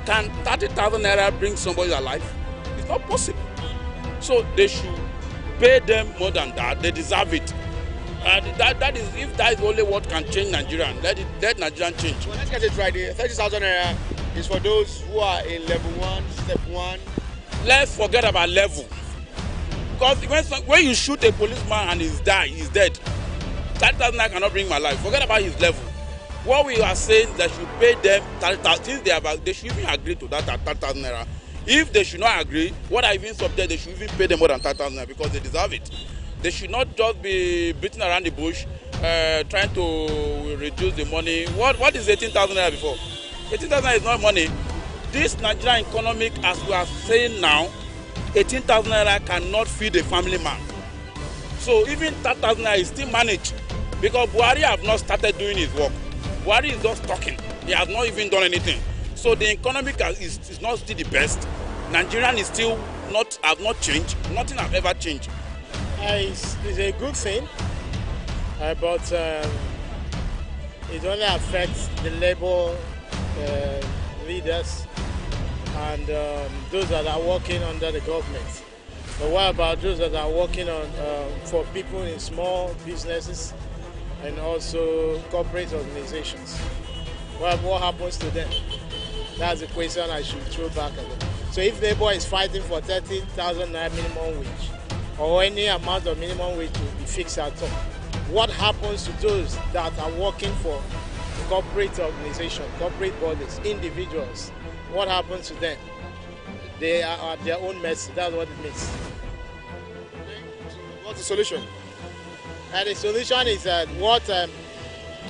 Can 30,000 naira bring somebody alive? It's not possible. So they should pay them more than that. They deserve it. That is, if that is only what can change Nigerian, let Nigerian change. Well, let's get it right. 30,000 naira is for those who are in level 1, step 1. Let's forget about level. Because when you shoot a policeman and he's dead, 30,000 naira cannot bring him alive. Forget about his level. What we are saying, that should pay them 30,000. Since they should even agree to that at 30,000 naira. If they should not agree, what I even subject, they should even pay them more than 30,000 naira because they deserve it. They should not just be beating around the bush, trying to reduce the money. What is 18,000 naira before? 18,000 naira is not money. This Nigerian economic, as we are saying now, 18,000 naira cannot feed a family man. So even 30,000 naira is still managed because Buhari have not started doing his work. Buhari is just talking. He has not even done anything. So the economic is not still the best. Nigerian is still have not changed. Nothing has ever changed. It's a good thing, but it only affects the labor leaders and those that are working under the government. But what about those that are working on for people in small businesses and also corporate organizations? What happens to them? That's the question I should throw back at them. So if Labour is fighting for 30,000 naira minimum wage, or any amount of minimum wage to be fixed at all, what happens to those that are working for corporate organizations, corporate bodies, individuals? What happens to them? They are at their own mercy. That's what it means. What's the solution? And the solution is that what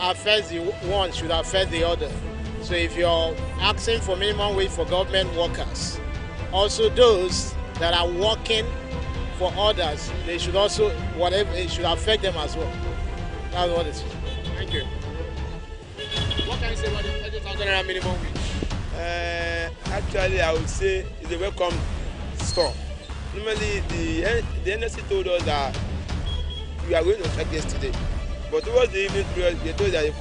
affects the one should affect the other. So if you're asking for minimum wage for government workers, also those that are working for others, they should also, whatever, it should affect them as well. That's what it is. Thank you. What can you say about the 30,000 naira minimum wage? Actually, I would say it's a welcome stop. Normally, the NSC told us that we are going to strike yesterday, but towards the evening period, they told that the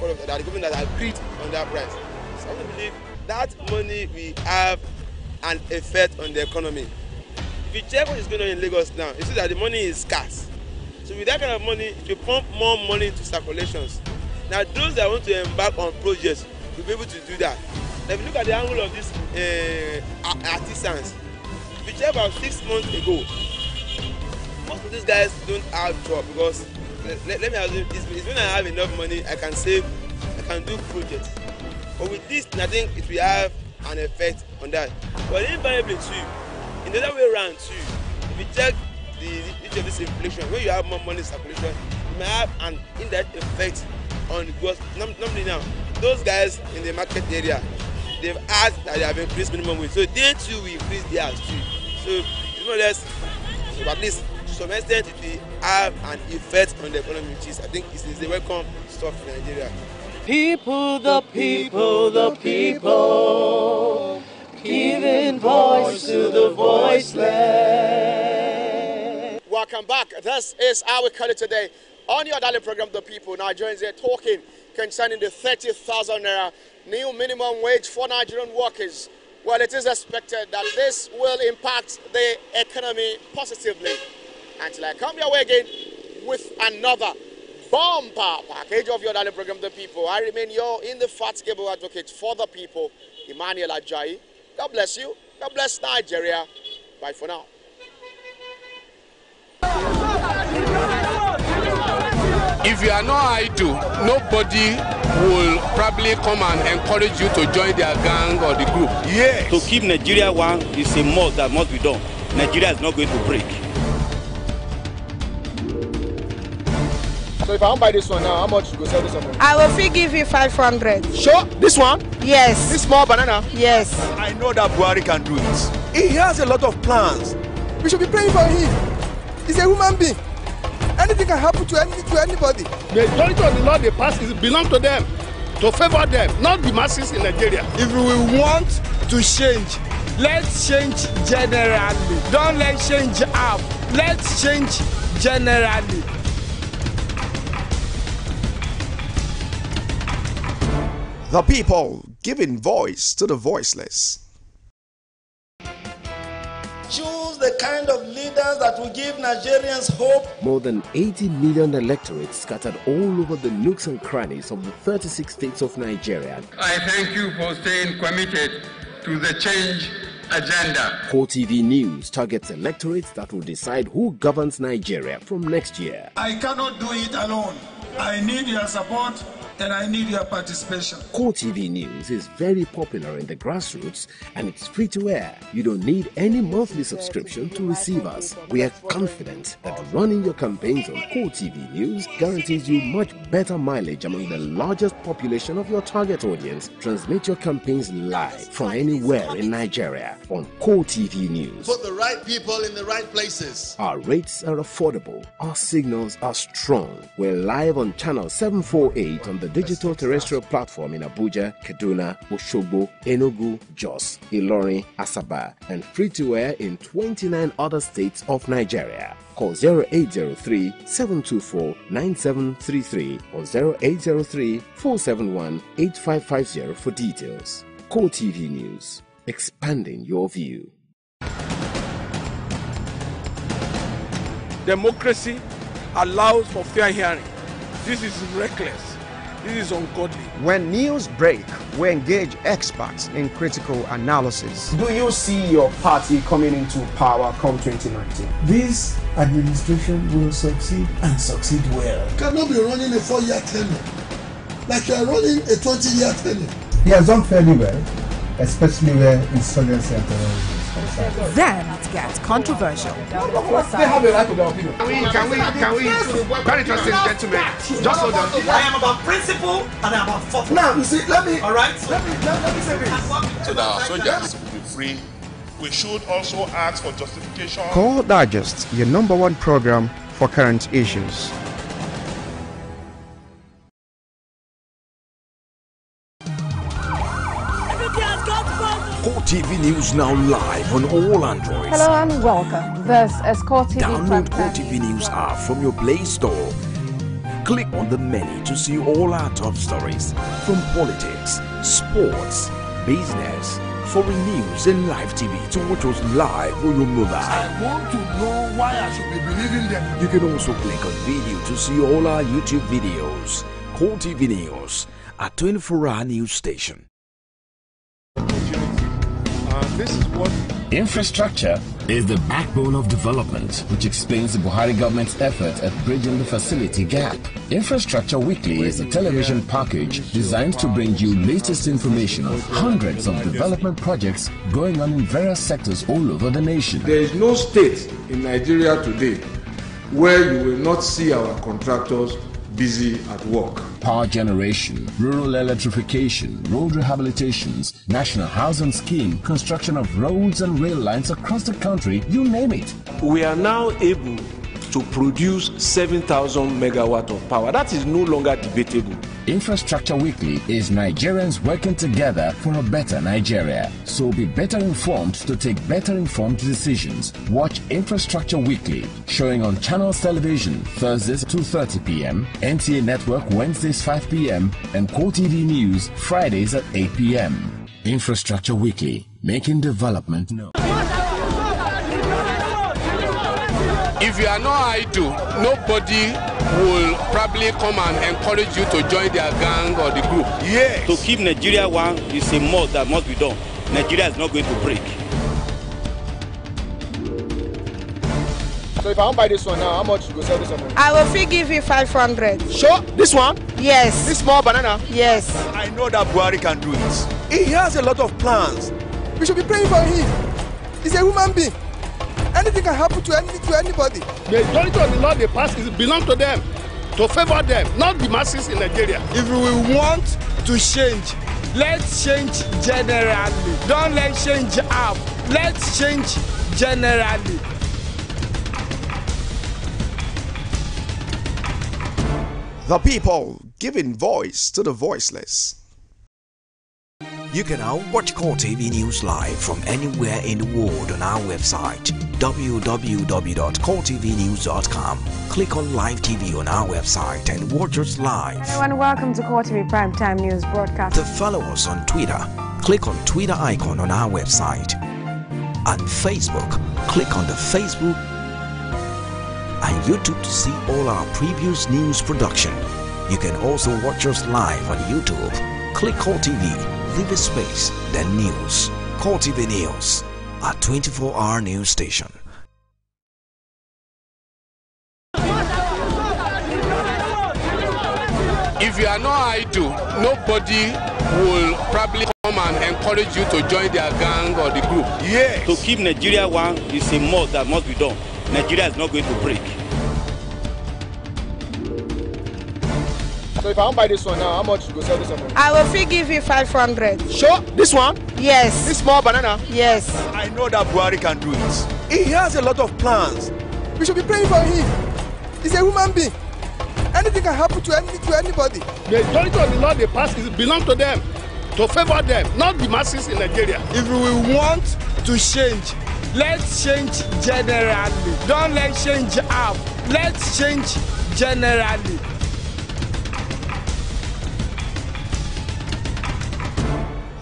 government had agreed on that price. So I believe that money will have an effect on the economy. If you check what is going on in Lagos now, you see that the money is scarce. So with that kind of money, it will pump more money into circulations. Now those that want to embark on projects will be able to do that. Now, if you look at the angle of these artisans, if you check about 6 months ago, most of these guys don't have job because let me assume it's when I have enough money, I can save, I can do projects. But with this, I think it will have an effect on that. But invariably too, in the other way around too, if you check each of this inflation, when you have more money in circulation, it may have an indirect effect on the growth. Normally now, those guys in the market area, they've asked that they have increased minimum wage, so they too will increase theirs too. So it's more or less, so at least to some extent, it will have an effect on the economy, which is, I think, is a welcome stuff in Nigeria. People, the people, the people, giving voice to the voiceless. Welcome back. This is our color today on your daily program, The People. Nigerians are talking concerning the 30,000 naira new minimum wage for Nigerian workers. Well, it is expected that this will impact the economy positively. Until I come your way again with another bumper package of your daily program, The People, I remain your indefatigable advocate for the people, Emmanuel Ajayi. God bless you. God bless Nigeria. Bye for now. If you are not idle, nobody will probably come and encourage you to join their gang or the group. Yes. To keep Nigeria one is a must that must be done. Nigeria is not going to break. So if I don't buy this one now, how much you go sell this one? I will fee give you 500. Sure? This one? Yes. This small banana? Yes. I know that Buhari can do it. He has a lot of plans. We should be praying for him. He's a human being. Anything can happen to anybody. The majority of the law they pass belong to them, to favor them, not the masses in Nigeria. If we want to change, let's change generally. Don't let's change half. Let's change generally. The people giving voice to the voiceless. choose the kind of leaders that will give Nigerians hope. More than 80 million electorates scattered all over the nooks and crannies of the 36 states of Nigeria. I thank you for staying committed to the change agenda. CoreTV News targets electorates that will decide who governs Nigeria from next year. I cannot do it alone. I need your support and I need your participation. CoreTV News is very popular in the grassroots and it's free to air. You don't need any monthly subscription to receive us. We are confident that running your campaigns on CoreTV News guarantees you much better mileage among the largest population of your target audience. Transmit your campaigns live from anywhere in Nigeria on CoreTV News. Put the right people in the right places. Our rates are affordable. Our signals are strong. We're live on channel 748 on the digital terrestrial platform in Abuja, Kaduna, Oshogbo, Enugu, Jos, Ilorin, Asaba, and free to air in 29 other states of Nigeria. Call 0803-724-9733 or 0803-471-8550 for details. CoreTV News, expanding your view. Democracy allows for fair hearing. This is reckless. This is ungodly. When news break, we engage experts in critical analysis. Do you see your party coming into power come 2019? This administration will succeed and succeed well. You cannot be running a 4-year tenure like you are running a 20-year tenure. He has done fairly well, especially where insurgency and terrorism is concerned. Then it gets controversial. They have a right to their opinion. Can we, very interesting gentlemen, just hold on. I am about principle and I am about thought. Now, you see, let me say this. So that our soldiers will be free. We should also ask for justification. Core Digest, your #1 program for current issues. CoreTV News now live on all Androids. Hello and welcome. This is CoreTV. Download CoreTV News app from your Play Store. Click on the menu to see all our top stories from politics, sports, business, foreign news and live TV to watch us live on your mobile. I want to know why I should be believing them. You can also click on video to see all our YouTube videos. CoreTV News, a 24-hour news station. This is what infrastructure is the backbone of development, which explains the Buhari government's effort at bridging the facility gap. Infrastructure Weekly is a television package designed to bring you latest information on hundreds of development projects going on in various sectors all over the nation. There is no state in Nigeria today where you will not see our contractors busy at work. Power generation, rural electrification, road rehabilitations, national housing scheme, construction of roads and rail lines across the country, you name it. We are now able to produce 7,000 megawatt of power. That is no longer debatable. Infrastructure Weekly is Nigerians working together for a better Nigeria. So be better informed to take better informed decisions. Watch Infrastructure Weekly, showing on Channels Television Thursdays 2:30 p.m., NTA Network Wednesdays 5 p.m., and CoreTV News Fridays at 8 p.m. Infrastructure Weekly, making development known. If you are not idle, nobody will probably come and encourage you to join their gang or the group. Yes. To keep Nigeria one is a must that must be done. Nigeria is not going to break. So if I want to buy this one now, how much you go sell this one? I will free give you 500. Sure? This one? Yes. This small banana? Yes. I know that Buhari can do it. He has a lot of plans. We should be praying for him. He's a human being. Anything can happen to anybody. the authority of the law they pass belongs to them, to favor them, not the masses in Nigeria. If we want to change, let's change generally. Don't let's change up. Let's change generally. The people giving voice to the voiceless. You can now watch CoreTV News live from anywhere in the world on our website www.coretvnews.com. Click on Live TV on our website and watch us live. Hello and welcome to CoreTV Primetime News Broadcast. To follow us on Twitter, click on Twitter icon on our website. and Facebook. Click on the Facebook and YouTube to see all our previous news production. You can also watch us live on YouTube. Click CoreTV, leave a space, then news. CoreTV News, a 24-hour news station. If you are not idle, nobody will probably come and encourage you to join their gang or the group. Yes. To keep Nigeria one is a must that must be done. Nigeria is not going to break. So if I want to buy this one now, how much you go sell this one? I will give you 500. Sure? This one? Yes. This small banana? Yes. I know that Buhari can do it. He has a lot of plans. We should be praying for him. He's a human being. Anything can happen to anybody. The majority of the law they pass belong to them, to favor them, not the masses in Nigeria. If we want to change, let's change generally. Don't let change up. Let's change generally.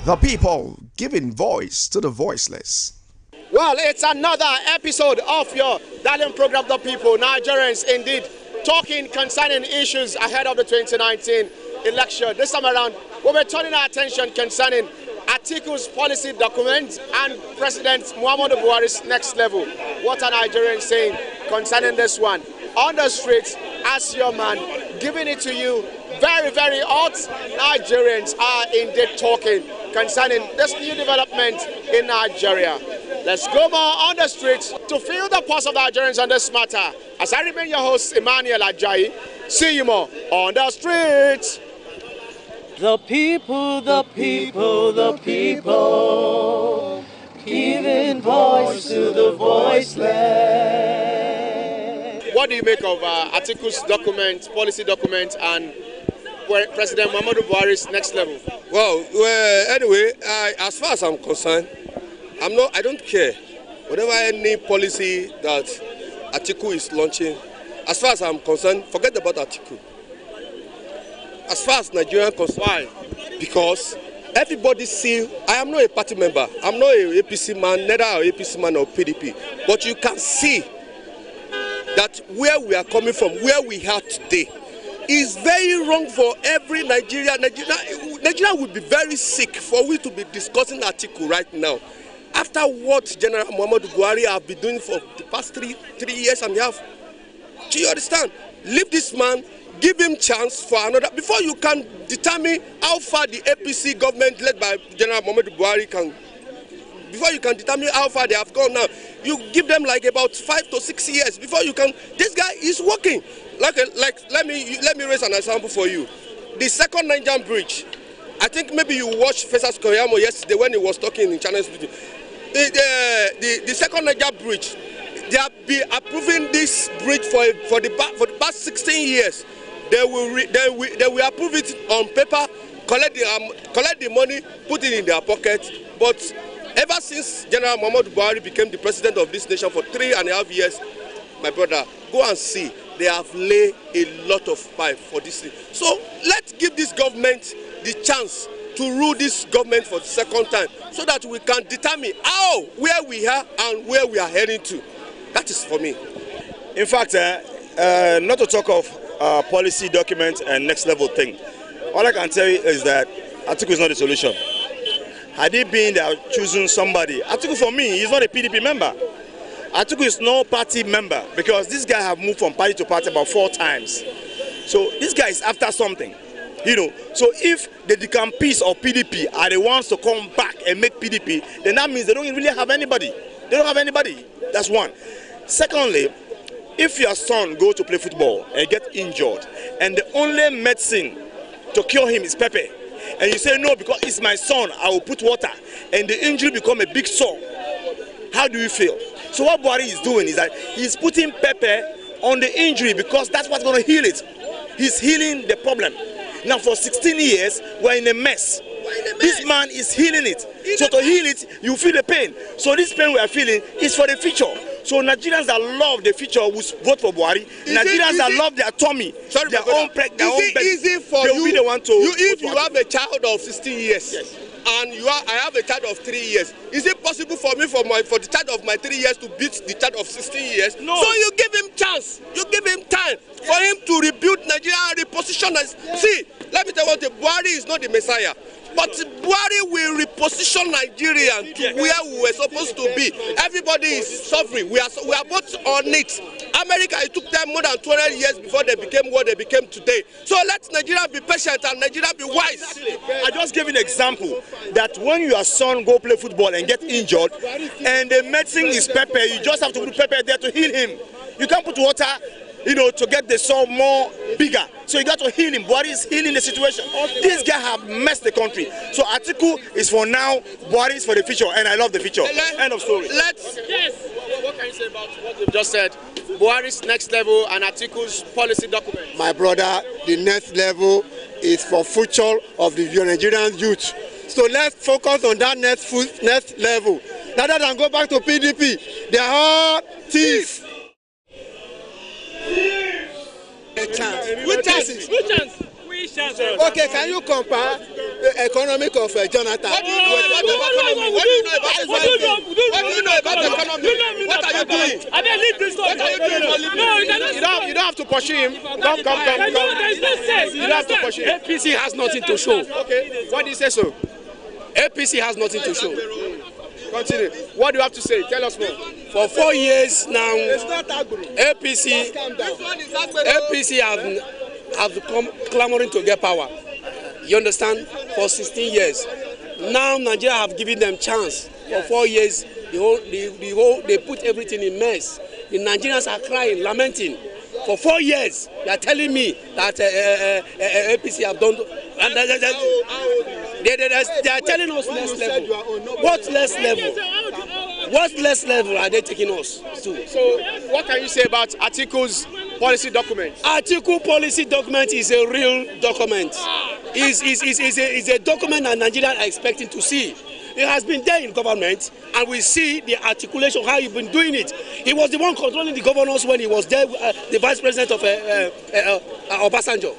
The people giving voice to the voiceless. Well, it's another episode of your darling program, The People. Nigerians, indeed, talking concerning issues ahead of the 2019 election. This time around, we're turning our attention concerning Atiku's policy document and President Muhammadu Buhari's next level. What are Nigerians saying concerning this one? On the streets, as your man, giving it to you very, very hot. Nigerians are indeed talking concerning this new development in Nigeria. Let's go more on the streets to feel the pulse of Nigerians on this matter. As I remain your host, Emmanuel Ajayi, see you more on the streets. The people, the people, the people, giving voice to the voiceless. What do you make of Atiku's document, policy document, and President Muhammadu Buhari's next level? Well, anyway, as far as I'm concerned, I don't care. Whatever any policy that Atiku is launching, as far as I'm concerned, forget about Atiku. As far as Nigerian concerned, because everybody see, I am not a party member. I'm not a APC man, neither an APC man or PDP. But you can see that where we are coming from, where we are today, is very wrong for every Nigerian. Nigeria would be very sick for we to be discussing Atiku right now. After what General Muhammadu Buhari have been doing for the past three years and a half. Do you understand? Leave this man, give him chance for another, before you can determine how far the APC government led by General Muhammadu Buhari can, before you can determine how far they have gone now, you give them like about 5 to 6 years before you can, this guy is working. Like let me raise an example for you. The second Nigerian bridge, I think maybe you watched Festus Koyamo yesterday when he was talking in Channel Studio. The second Nigerian bridge, they have been approving this bridge for the past 16 years. They will approve it on paper, collect the money, put it in their pocket. But ever since General Muhammadu Buhari became the president of this nation for 3.5 years, my brother, go and see, they have laid a lot of pipe for this thing. So let's give this government the chance to rule this government for the second time, so that we can determine where we are and where we are heading to. That is for me. In fact, not to talk of policy document and next level thing, all I can tell you is that Atiku is not the solution. Had he been there choosing somebody, Atiku for me, he's not a PDP member. Atiku is no party member, because this guy have moved from party to party about 4 times. So this guy is after something. You know, so if the decampees of PDP are the ones to come back and make PDP, then that means they don't really have anybody. They don't have anybody. That's one. Secondly, if your son goes to play football and get injured, and the only medicine to cure him is pepper, and you say no because it's my son, I will put water, and the injury become a big sore, how do you feel? So what Buhari is doing is that he's putting pepper on the injury, because that's what's going to heal it. He's healing the problem. Now for 16 years, we're in a mess. This man is healing it. So to heal it, you feel the pain. So this pain we are feeling is for the future. So Nigerians that love the future will vote for Buhari. Nigerians that love their tummy, their own belly, easy for they will be the one to if you have a child of 16 years, yes, and I have a child of 3 years. Is it possible for me for the child of my 3 years to beat the child of 16 years? No. So you give him chance. You give him time for him to rebuild Nigeria and reposition us. See, let me tell you what, Buhari is not the Messiah. But Buhari will reposition Nigeria to where we were supposed to be. Everybody is suffering. We are both on it. America, it took them more than 200 years before they became what they became today. So let Nigeria be patient and Nigeria be wise. I just gave an example that when your son go play football and get injured and the medicine is pepper, you just have to put pepper there to heal him. You can't put water, to get the sore more bigger. So you got to heal him. Buhari is healing the situation. These guys have messed the country. So Atiku is for now, Buhari is for the future, and I love the future. End of story. What can you say about what you've just said? Buhari's next level and Atiku's policy document. My brother, the next level is for future of the Nigerian youth. So let's focus on that next level. Rather than go back to PDP. They are all thieves. Which chances? Okay, can you compare the economic of Jonathan? What do you know about the economy? What do you know about the economy? What are you doing? I didn't leave this one. What are you doing for living? No, you don't have to pursue him. Come. There's no sense. You don't have to pursue him. APC has nothing to show. Okay, why do you say so? APC has nothing to show. Continue. What do you have to say? Tell us more. For 4 years now, It's not Agro. APC have come clamoring to get power. You understand? For 16 years. Now Nigeria have given them chance. For 4 years, they put everything in mess. The Nigerians are crying, lamenting. For 4 years, they are telling me that APC have done. And they are telling us less level. What less level? What less level are they taking us to? So, what can you say about Atiku's policy document? Atiku policy document is a real document. It's a document that Nigerians are expecting to see. It has been there in government, and we see the articulation, how he's been doing it. He was the one controlling the governors when he was there, the vice president of Obasanjo.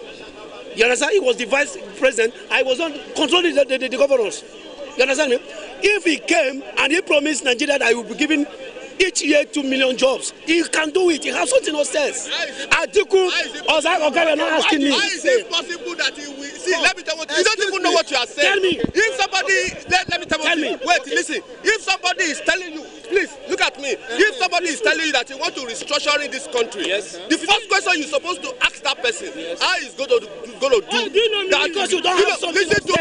You understand? He was the vice president. I was not controlling the governors. You understand me? If he came and he promised Nigeria that he would be giving each year 2 million jobs, he can do it. He has something upstairs. Atiku, you're not asking me. How is it possible that he will see? Let me tell you, you don't even know what you are saying. Tell me. If somebody, let me tell you. Wait, listen. If somebody is telling you, please look at me. If somebody is telling you that he wants to restructure in this country, the first question you're supposed to ask that person, how is going to do do you know me that? because you don't have something listen to me.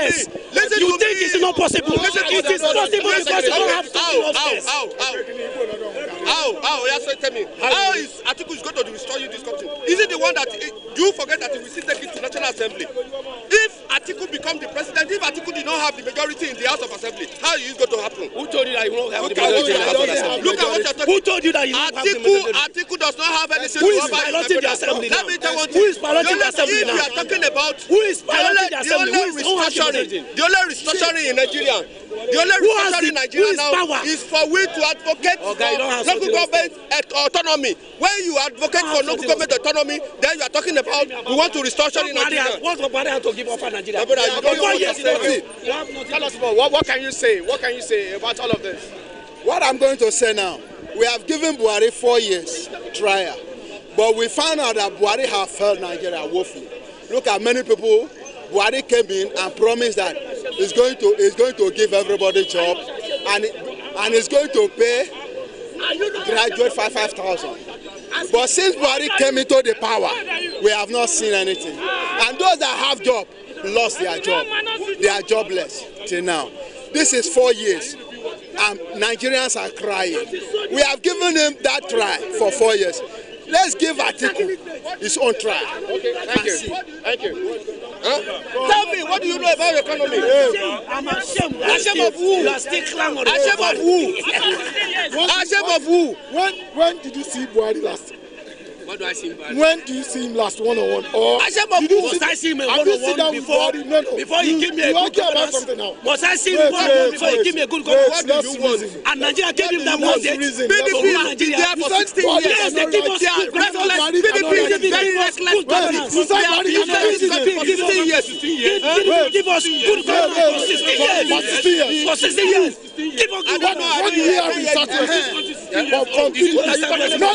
Listen you to think me. it's not possible. It is possible because you don't have something upstairs. How? Yes, tell me. How is Atiku is going to restore you this country? Is it the one that you forget that he will still take it to National Assembly? If Atiku become the president, if Atiku did not have the majority in the House of Assembly, how is it going to happen? Who told you that you won't have the majority in the House of Assembly? Look at what you're talking. Who told you that you won't have the majority? Atiku does not have anything Who to is offer piloting the assembly now? Let me tell you one thing. Who is piloting the assembly now? If you are talking about who is piloting the assembly? The only restructuring in Nigeria, the only restructuring in Nigeria now is for we to advocate for local government autonomy. When you advocate for local government autonomy, then you are talking about we want to restructure in Nigeria. What Buhari has to give up for Nigeria? Tell us more. What can you say? What can you say about all of this? What I'm going to say now, we have given Buhari 4 years trial, but we found out that Buhari have failed Nigeria woefully. Look at many people. Buhari came in and promised that he's going to give everybody job, and he's going to pay graduate 5,000. But since Buhari came into the power, we have not seen anything. And those that have job lost their job. They are jobless till now. This is 4 years. And Nigerians are crying. We have given him that try for 4 years. Let's give Atiku his own try. Okay, thank you. Thank you. Tell me, what do you know about economy? I'm ashamed. Ashamed of who? You are still clamoring. Ashamed of who? Ashamed of who? When did you see Buhari last? What do I see him? When do you see him last one-on-one? Or I said, must I see him one-on-one before he give me a good governance? Must I see him one-on-one before he give me a good governance? What do you want? And Nigeria gave him that mandate to rule Nigeria for 16 years. Yes, they give us good governance. Very restless governance. Give us good governance for 16 years. For 16 years. Give us good governance. What do you have in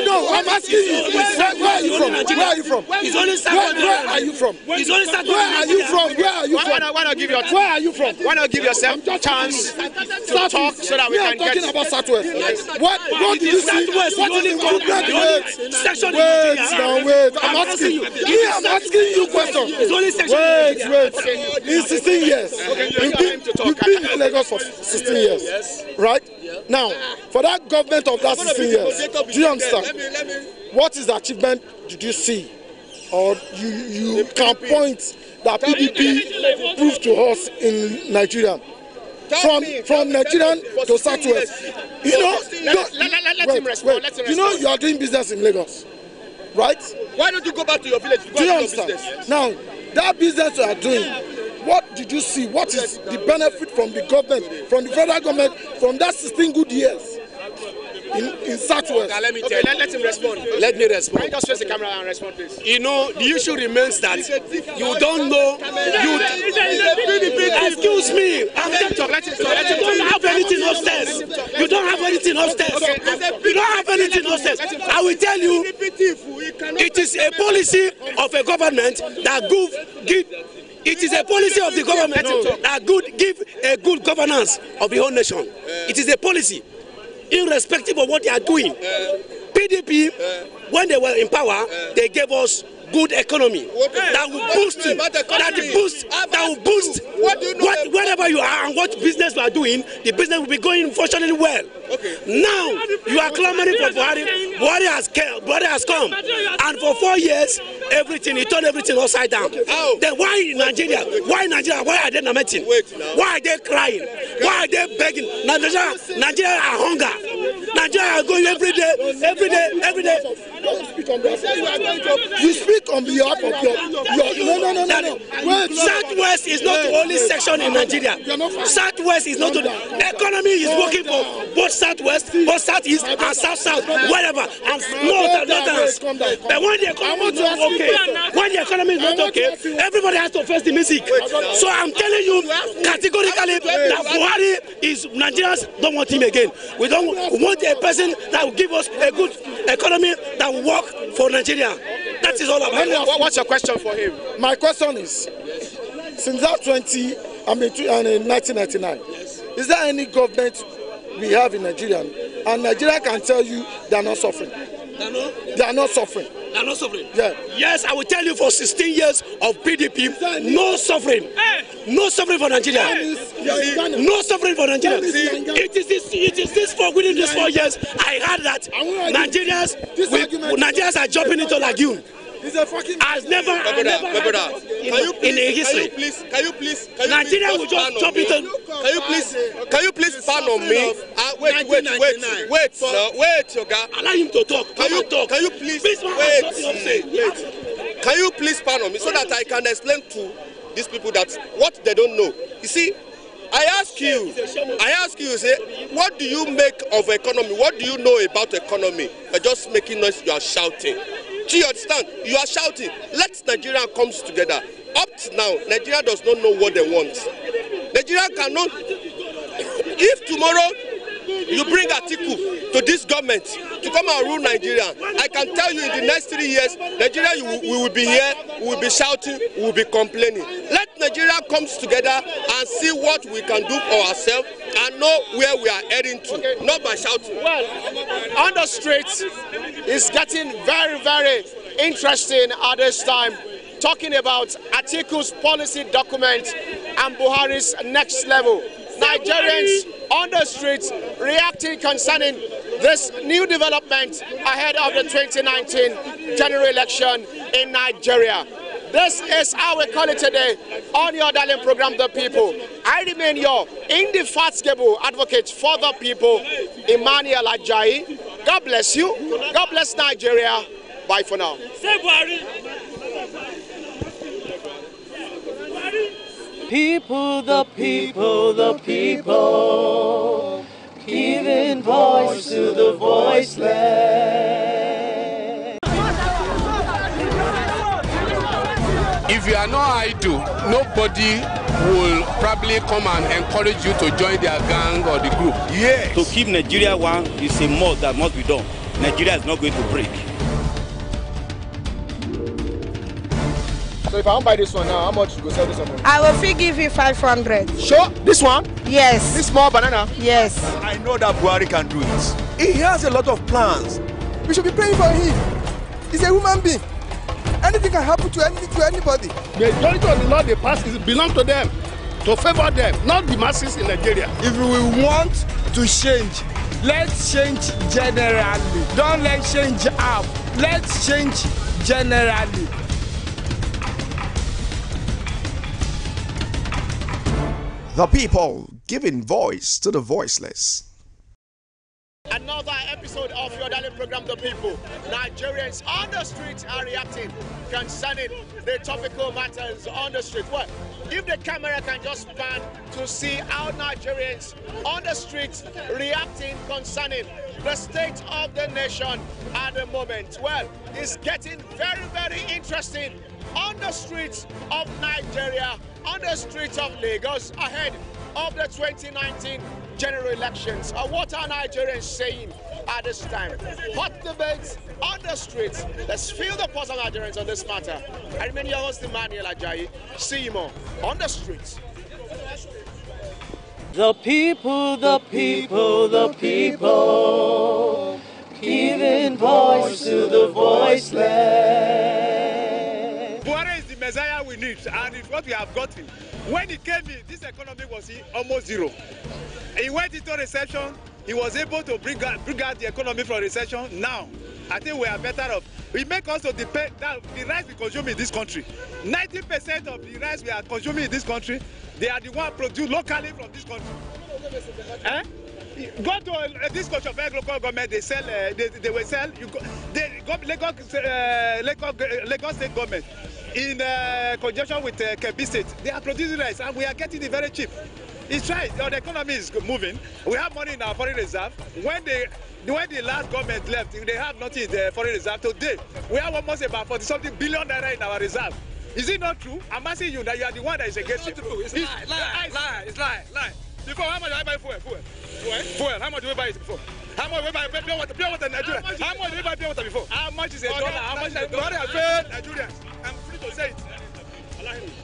No, I'm asking you. Where are you from? Where are you from? He's only Where are you from? He's only Where are you from? Where are you from? Why not give your Where are you from? Why not give yourself a chance to talk so that we can get... I'm talking about Southwest. What did you see? What is the section in Wait. I'm asking you. I'm asking you questions. It's only section. Wait. In 16 years. You've been in Lagos for 16 years. Right? Now, for that government of that 16 years, do you understand? What is the achievement did you see? Or you can point that PDP proved to us in Nigeria? From Nigerian to Southwest. You know, let him respond. You know you are doing business in Lagos, right? Why don't you go back to your village? Do you understand? Now, that business you are doing, what did you see? What is the benefit from the government, from the federal government, from that 16 good years in Southwest? Let me tell you. Let him respond. Let me respond. Can you just face the camera and respond, please? You know, the issue remains that you don't know. Excuse me. You don't have anything upstairs. You don't have anything upstairs. You don't have anything upstairs. I will tell you, it is a policy of a government that give. It is a policy of the government that give a good governance of the whole nation. It is a policy, irrespective of what they are doing. PDP, when they were in power, they gave us good economy that will boost wherever you are and what business you are doing, the business will be going functionally well. Now you are clamoring for Buhari. Buhari has come, and for 4 years he turned everything upside down. Then why Nigeria? Why are they lamenting? Why are they crying? Why are they begging? Nigeria are hunger. Nigeria are going every day. You speak on behalf of your no. Southwest is not the only section in Nigeria. Southwest is not the economy is working for both Southwest, both Southeast and South, wherever. And northern. But when the economy is not okay, everybody has to face the music. So I'm telling you categorically that Buhari is Nigerians don't want him again. We want a person that will give us a good economy that will work for Nigeria. That is all about it. What's your question for him? My question is, since that 1999, is there any government we have in Nigeria, and Nigeria can tell you they are not suffering? They are not suffering. They are not suffering. Yeah. Yes, I will tell you, for 16 years of PDP, no suffering. No suffering for Nigeria. No suffering for Nigeria. It is this for within these 4 years I heard that Nigerians are jumping into lagoon. Has never in history. Can you please? Nigeria will just jump into. Can you please ban on me? Wait, Yoga. Allow him to talk. Can you please wait? Can you please ban on me so that I can explain to these people that what they don't know? You see, I ask you, say, what do you make of economy? What do you know about economy? You're just making noise, you are shouting. Do you understand? You are shouting. Let Nigeria come together. Up to now, Nigeria does not know what they want. Nigeria cannot. If tomorrow you bring Atiku to this government to come and rule Nigeria, I can tell you in the next 3 years, Nigeria, we will be here, we will be shouting, we will be complaining. Let Nigeria come together and see what we can do for ourselves and know where we are heading to, not by shouting. Well, on the streets, it's getting very, very interesting at this time, talking about Atiku's policy document and Buhari's next level. Nigerians on the streets reacting concerning this new development ahead of the 2019 general election in Nigeria. This is how we call it today on your darling program, The People. I remain your indefatigable advocate for the people, Emmanuel Ajayi. God bless you. God bless Nigeria. Bye for now. People, the people, the people, giving voice to the voiceless. If you are not idle, nobody will probably come and encourage you to join their gang or the group. Yes. To keep Nigeria one is a must that must be done. Nigeria is not going to break. So if I don't buy this one now, how much you go sell this one? I will give you 500. Sure? This one? Yes. This small banana? Yes. I know that Buhari can do it. He has a lot of plans. We should be praying for him. He's a human being. Anything can happen to anybody. The majority of the law they pass belong to them, to favor them, not the masses in Nigeria. If we want to change, let's change generally. Don't let's change half. Let's change generally. The people giving voice to the voiceless. Another episode of your daily program, The People. Nigerians on the streets are reacting concerning the topical matters on the street. Well, if the camera can just pan to see how Nigerians on the streets reacting concerning the state of the nation at the moment. Well, it's getting very, very interesting on the streets of Nigeria, on the streets of Lagos, ahead of the 2019 general elections. What are Nigerians saying at this time? Hot debates on the streets. Let's feel the pulse of Nigerians on this matter. I remain your host, Emmanuel Ajayi. See you more on the streets. The people, the people, the people, giving voice to the voiceless. Buhari is the Messiah we need, and it's what we have gotten. When he came in, this economy was almost zero. He went into recession. He was able to bring out the economy from recession. Now, I think we are better off. We make us to depend that the rice we consume in this country. 90% of the rice we are consuming in this country, they are the one produced locally from this country. Go to this local government. They sell. They will sell. Lagos State government in conjunction with Kebbi State. They are producing rice, and we are getting it very cheap. It's right. The economy is moving. We have money in our foreign reserve. When the last government left, they have nothing in the foreign reserve. Today, we have almost about 40-something billion naira in our reserve. Is it not true? I'm asking you that you are the one that is against it. It's not true. It's lie. It's lie. Before, how much do I buy fuel? Fuel. How much do we buy it before? How much do we buy pure water in Nigeria? How much do we buy pure water before? How much is a dollar? How much is a dollar? Buhari have failed Nigerians. I'm free to say it.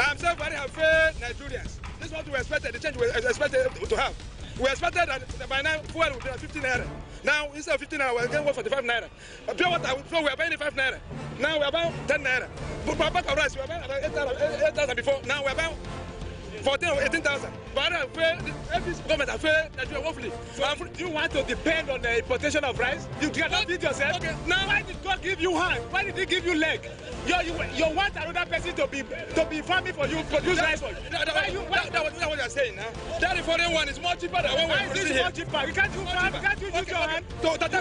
I'm saying Buhari have failed Nigerians. This is what we expected, the change we expected to have. We expected that by now fuel would be at 15 naira. Now, instead of 15 naira, we're getting 45 naira. Pure water, before we are paying 5 naira. Now we're about 10 naira. But for a bag of rice, we're about 8,000 before. Now we're about 14,000 or 18,000. But every government has failed Nigeria woefully. You want to depend on the importation of rice? You cannot feed yourself. Okay. Now, why did God give you hand? Why did He give you leg? You want another person to be farming for you, produce rice for you. That's what you're saying now. That the foreign one is more cheaper than one we're producing here. More cheaper? You can't do farm. Can't you use your hand? You don't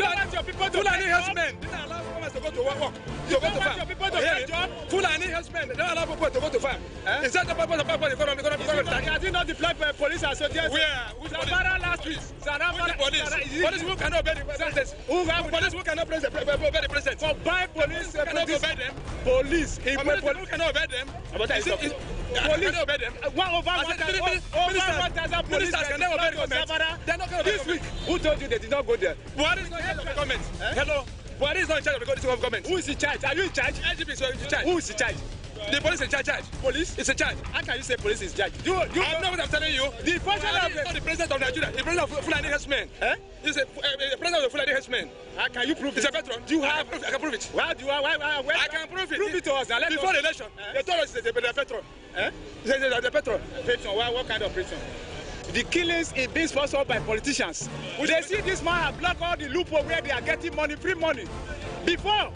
want your people to Fulani herdsmen didn't allow farmers to go to work. You don't want your people to get job? Fulani herdsmen don't allow people to go to farm. Is that the purpose of the economy? Has he not deployed police and soldiers? Where? Zamfara last week. Police who cannot obey the president. Police who cannot obey the president. For buying police, cannot obey them. Police who cannot obey them. Police cannot obey them. 1,000 police cannot obey the government. They're not going to this week. Who told you they did not go there? Buhari is not in charge of the government. Hello. Buhari is not in charge of the government. Who is in charge? Are you in charge? IGP is in charge. Who is in charge? The police is in charge. Police is in charge. How can you say police is in charge? I know what I'm telling you. The function of the president of Nigeria, the president of Fulani herdsmen. He's the president of the Fulani herdsmen. How can you prove it? He's a veteran. Do you have? I can prove it. Why? I can prove it. Prove it to us. Now, before the election, they told us they're the veteran. They're the veteran. Veteran. What kind of veteran? The killings is being sponsored by politicians. They see this man have blocked all the loophole where they are getting money, free money. Before,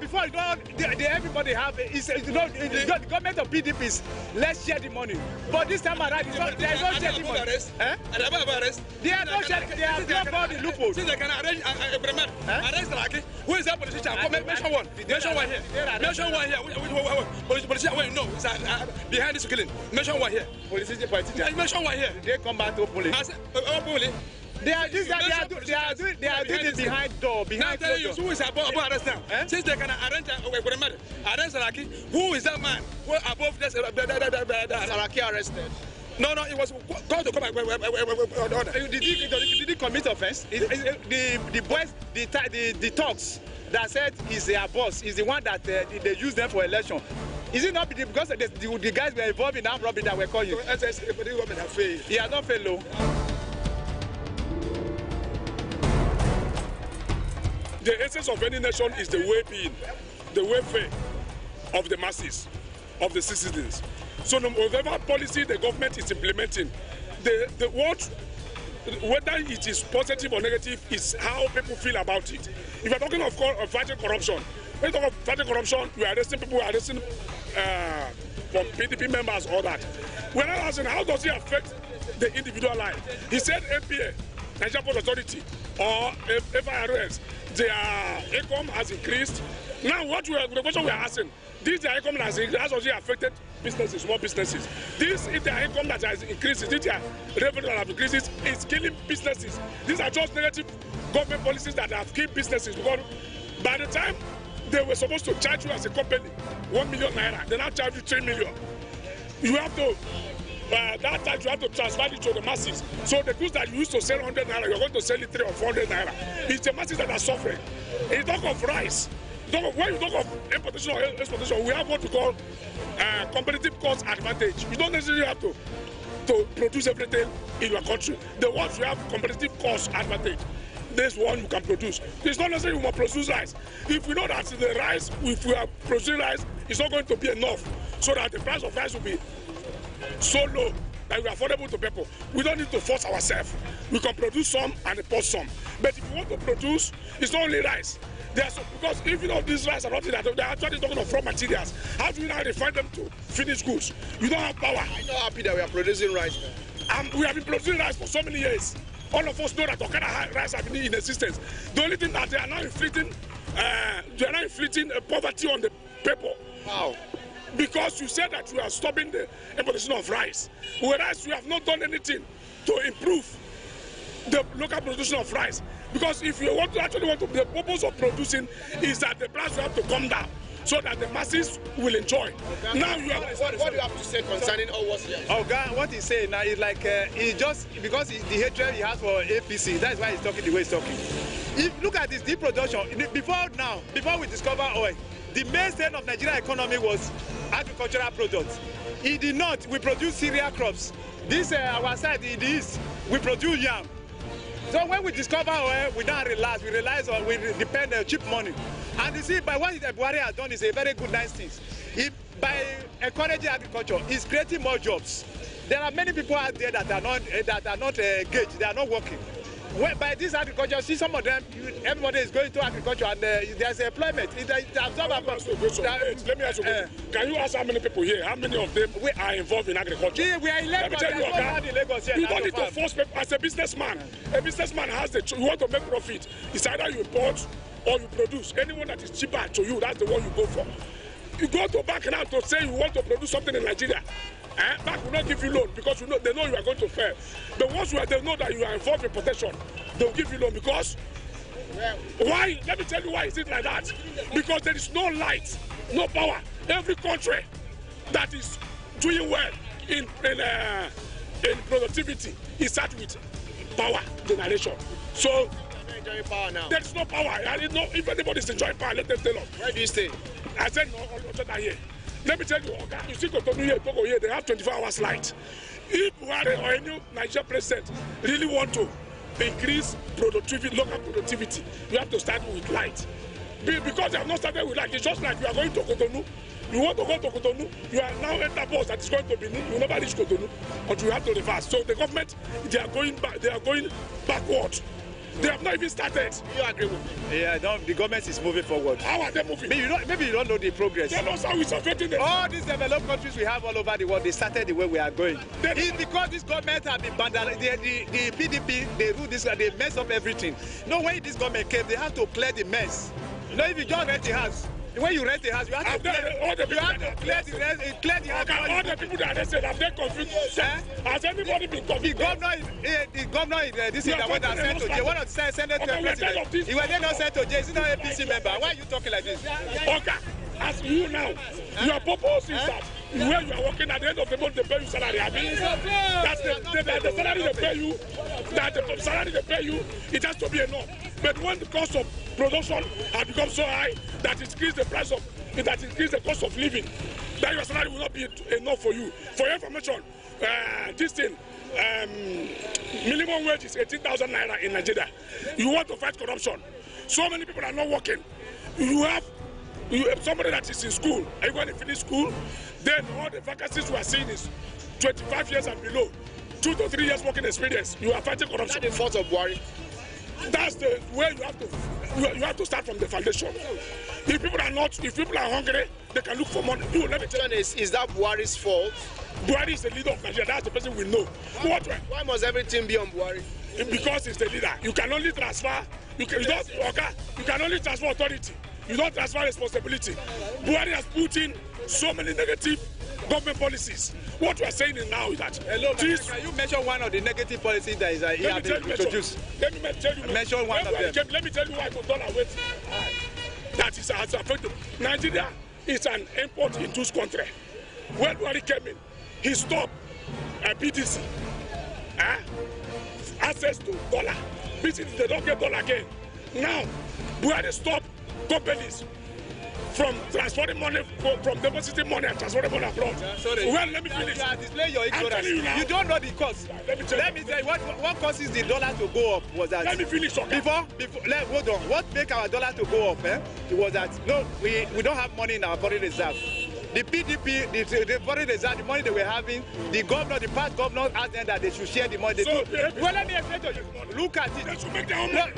before everybody have the government of PDP is let's share the money. But this time around, there is no sharing money. They are not sharing. They have not got the loophole. Since they can arrange arrest Raki, who is that politician? Mention one. Mention one here. Mention one here. Politician, wait, no, it's behind this killing. Mention one here. Politician. Mention one here. They come back to police. They are doing it behind door, behind closed door. Who is above arrest now? Since they can arrange Saraki, who is that man? Who above this? Saraki arrested. No, it was called to come back. Did he commit offense? The boys, the talks that said he's their boss, is the one that they use them for election. Is it not because the guys were involved in armed robbery that were calling you? He has not failed, though. The essence of any nation is the well-being, the welfare of the masses, of the citizens. So whatever policy the government is implementing, whether it is positive or negative is how people feel about it. If you're talking of fighting corruption, when you talk of fighting corruption, you are arresting people, arresting from PDP members, all that. We're not asking how does it affect the individual life. He said NPA, Nigeria Port Authority, or FIRS, their income has increased. Now the question we are asking, their income has also affected businesses, small businesses. If their income that has increased, if their revenue that has increased, it's killing businesses. These are just negative government policies that have killed businesses, because by the time they were supposed to charge you as a company 1 million naira, they now charge you 3 million. You have to that time you have to transfer it to the masses. So the goods that you used to sell 100 naira, you're going to sell it 300 or 400 naira. It's the masses that are suffering. You talk of rice. When you talk of importation or exportation, we have what we call competitive cost advantage. You don't necessarily have to produce everything in your country. The ones you have competitive cost advantage, this one you can produce. It's not necessarily we must produce rice. If we know that the rice, if we are producing rice, it's not going to be enough, so that the price of rice will be so low that we are affordable to people. We don't need to force ourselves. We can produce some and import some. But if you want to produce, it's not only rice. Because if you know these rice are not that, they're actually talking of raw materials. How do you now refine them to finished goods? You don't have power. I'm not happy that we are producing rice now. We have been producing rice for so many years. All of us know that Okada rice have been in existence. The only thing that they are now inflicting poverty on the people. Wow. Because you said that you are stopping the importation of rice, whereas you have not done anything to improve the local production of rice. Because if you want to the purpose of producing is that the price will have to come down so that the masses will enjoy. Okay. Now you have what do you have to say concerning all what's here? Oh God, what he's saying now is like he just because the hatred he has for APC, that's why he's talking the way he's talking. If look at this deep production before we discover oil, the mainstay of Nigerian economy was agricultural products. It did not. We produce cereal crops. This our side in the east, we produce yam. So when we discover oil, we don't relax. We realize we depend on cheap money. And you see, by what Buhari has done is a very good nice thing. By encouraging agriculture, he's creating more jobs. There are many people out there that are not engaged. They are not working. By this agriculture, see some of them, everybody is going to agriculture and there's employment. Let me ask you a question. Can you ask how many people here, how many of them are involved in agriculture? We are in Lagos. You don't need to force people. As a businessman has you want to make profit. It's either you import or you produce. Anyone that is cheaper to you, that's the one you go for. You go to bank now to say you want to produce something in Nigeria. Bank will not give you loan because they know you are going to fail. But once they know that you are involved in protection, they will give you loan because why? Let me tell you why is it like that. Because there is no light, no power. Every country that is doing well in productivity is starting with power generation. So power now. There is no power. If anybody is enjoying power, let them tell us. Where do you stay? I said no, here. Let me tell you, you see Cotonou here, Togo here, they have 24 hours light. If Buhari or any Nigerian president really want to increase productivity, local productivity, you have to start with light. Because they have not started with light, it's just like you are going to Cotonou. You want to go to Cotonou, you are now in the bus that is going to Benin, you will never reach Cotonou until you have to reverse. So the government, they are going backward. They have not even started. You agree with me? Yeah, the government is moving forward. How are they moving? Maybe you don't know the progress. Tell us how it's affecting them. All these developed countries we have all over the world, they started the way we are going. It's because this government have been the PDP, they rule this, they mess up everything. No, when this government came, they have to clear the mess. You know, if you just rent a house, when you rent a house, you have to clear the house. All the people that they said, have they confused? Has anybody been confused? The governor is this is the one that sent to jail. One of the Senate president. He was not sent to jail. He's not a APC member. Why are you talking like this? Okay, as you now, your purpose is that where you are working at the end of the month, they pay you salary. I mean, that's the salary they pay you. That the salary they pay you, it has to be enough. But when the cost of production has become so high that it increases the price of, that increases the cost of living, that your salary will not be enough for you. For your information, this thing, minimum wage is 18,000 naira in Nigeria. You want to fight corruption. So many people are not working. You have somebody that is in school. Are you going to finish school? Then all the vacancies we are seeing is 25 years and below. 2 to 3 years working experience. You are fighting corruption. That's the fault of Buhari. That's the way you have to start from the foundation. If people are hungry, they can look for money. Let me tell you, is that Buhari's fault? Buhari is the leader of Nigeria. That's the person we know. Why must everything be on Buhari? Because he's the leader. You can only transfer. You can only transfer authority. You don't transfer responsibility. Buhari has put in so many negative government policies. What we are saying now is that. Hello, can you mention one of the negative policies that is introduced? Let me tell you. Mention one of them. Let me tell you why the dollar weight that is has affected. Nigeria is an import into country. When Buhari came in, he stopped PTC access to dollar. PTC, they don't get dollar again. Now, Buhari stopped companies from transferring money, from depositing money and transferring money abroad. Sorry. Well, let me finish. You are displaying your ignorance. You don't know the cost. Let me tell you what causes the dollar to go up was that. Let me finish. Okay. Hold on. What make our dollar to go up? It was that we don't have money in our foreign reserve. The PDP, the foreign reserve, the money they were having, the past governor asked them that they should share the money. Well, let me explain to you. Look at it.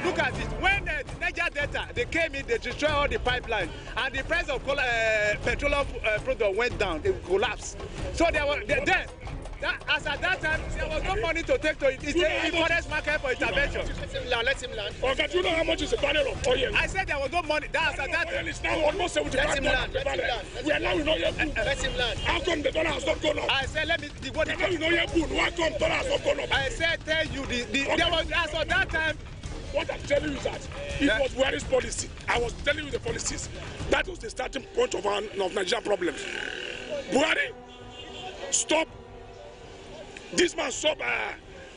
Look at it. When the Niger Delta, they came in, they destroyed all the pipeline, and the price of petroleum product went down, they collapsed. So they were there. As at that time, there was no money to take to it. It's a forest market for intervention. Let him land. Okay, do you know how much is a barrel of oil? I said there was no money. That's at that time. Oil is now almost 75 dollars per barrel. We are now in Oyebu. Let him land. How come the dollar has not gone up? I said let me. We are now in Oyebu. How come the dollar has not gone up? I said tell you there was as at that time. What I'm telling you is that it was Buhari's policy. I was telling you the policies. That was the starting point of Nigerian problems. Buhari, stop. This man stopped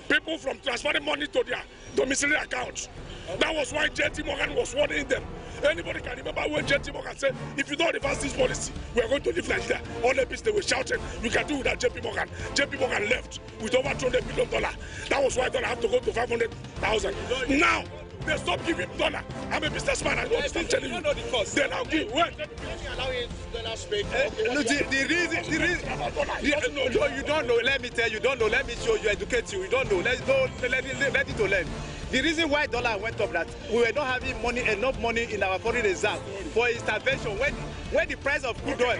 people from transferring money to their domiciliary accounts. That was why JT Morgan was warning them. Anybody can remember when JT Morgan said, if you don't reverse this policy, we are going to leave Nigeria. All the people they were shouting, you can do without JP Morgan. JP Morgan left with over $200 billion. That was why dollar have to go to 500,000. Now, they stop giving dollar. I'm a businessman, I know this, I'm telling you. They now give, when? The reason, you don't know, let me tell you, you don't know, let me show you, educate you, you don't know, let it to learn. The reason why dollar went up that we were not having enough money in our foreign reserve for intervention when the price of crude oil.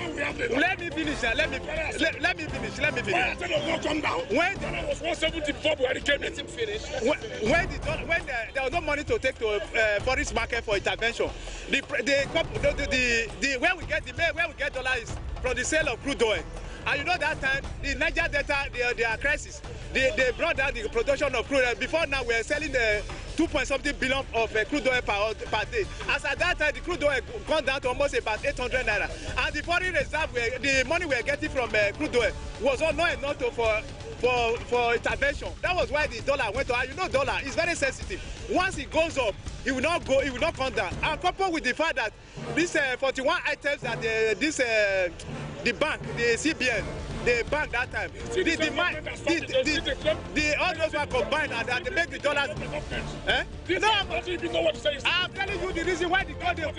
Let me finish. Let me finish. When dollar was 170 before Buhari came in. When there was no money to take to foreign market for intervention, where we get dollar is from the sale of crude oil. And you know that time, the Niger Delta, their crisis, they brought down the production of crude oil. Before now, we are selling the 2.something billion of crude oil per day. As at that time, the crude oil gone down to almost about 800 naira. And the foreign reserve, the money we are getting from crude oil was not enough for intervention. That was why the dollar went up. You know, dollar is very sensitive. Once it goes up, it will not come down. And coupled with the fact that these 41 items that the bank, the CBN, the bank that time, all those were combined and they make the dollars. I'm telling you the reason why the dollar.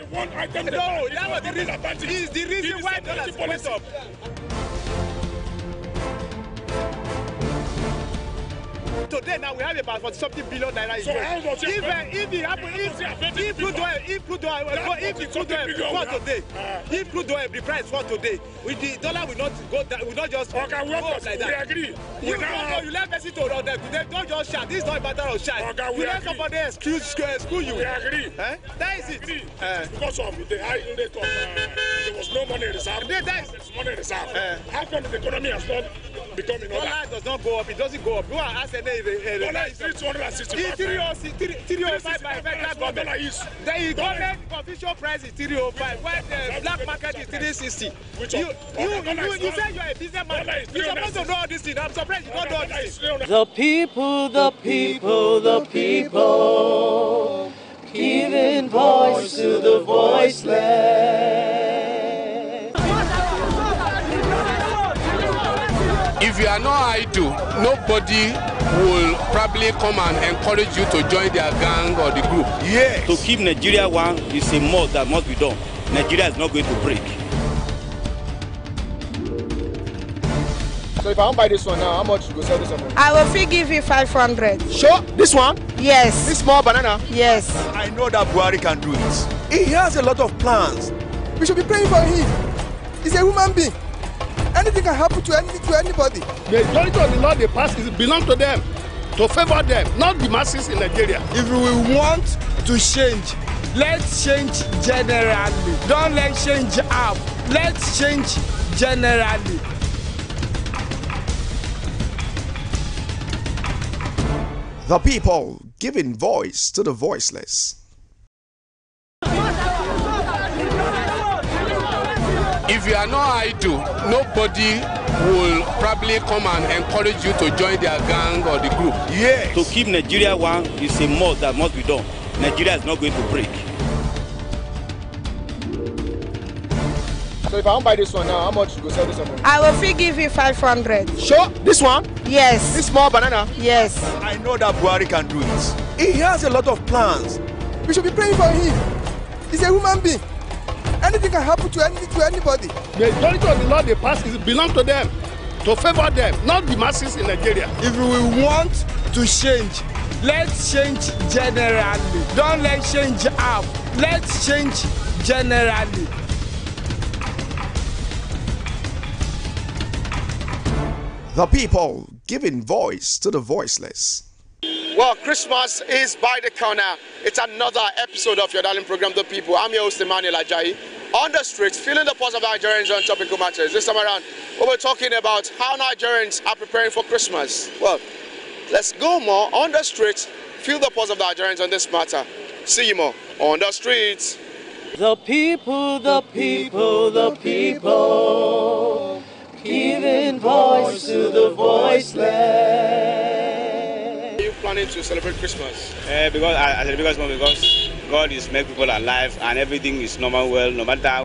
No, that was the reason. Is the reason why dollars went up. today now we have about 40-something billion naira. So how does it if crude oil the price fall today, with the dollar will not go down, will not just go like that. We agree. You let person to run them. They don't just shout. This is not a matter of shout. You let somebody excuse you. We agree. That is it. Because of the high rate of there was no money reserve. There's money reserve. How come the economy has not become in order? Dollar does not go up. It doesn't go up. You want to ask dollar is 365. 305 by federal government. The government official price is 305. When the black market is 360. You say you are a businessman. You're supposed to know all this thing. I'm surprised you don't know all this thing. The people, giving voice to the voiceless. If you are not idle, nobody will probably come and encourage you to join their gang or the group. Yes. To keep Nigeria one is a must that must be done. Nigeria is not going to break. So if I want to buy this one now, how much you go sell this one? I will fee give you 500. Sure, this one? Yes. This small banana? Yes. I know that Buhari can do it. He has a lot of plans. We should be praying for him. He's a human being. Anything can happen to anybody. The majority of the law they pass belongs to them, to favor them, not the masses in Nigeria. If we want to change, let's change generally. Don't let's change up. Let's change generally. The people giving voice to the voiceless. If you are not idle, nobody will probably come and encourage you to join their gang or the group. Yes. To keep Nigeria one is a must that must be done. Nigeria is not going to break. So if I want to buy this one now, how much you go sell this one? I will fee give you 500. Sure, this one? Yes. This small banana? Yes. I know that Buhari can do it. He has a lot of plans. We should be praying for him. He's a human being. Anything can happen to anybody. The majority of the law they pass belongs to them, to favor them, not the masses in Nigeria. If we want to change, let's change generally. Don't let's change up. Let's change generally. The people giving voice to the voiceless. Well, Christmas is by the corner. It's another episode of your darling program, The People. I'm your host, Emmanuel Ajayi. On the streets, feeling the pulse of Nigerians on topical matters. This time around, we're talking about how Nigerians are preparing for Christmas. Well, let's go more on the streets, feel the pulse of Nigerians on this matter. See you more on the streets. The people, giving voice to the voiceless. Are you planning to celebrate Christmas? Because God is making people alive and everything is normal well, no matter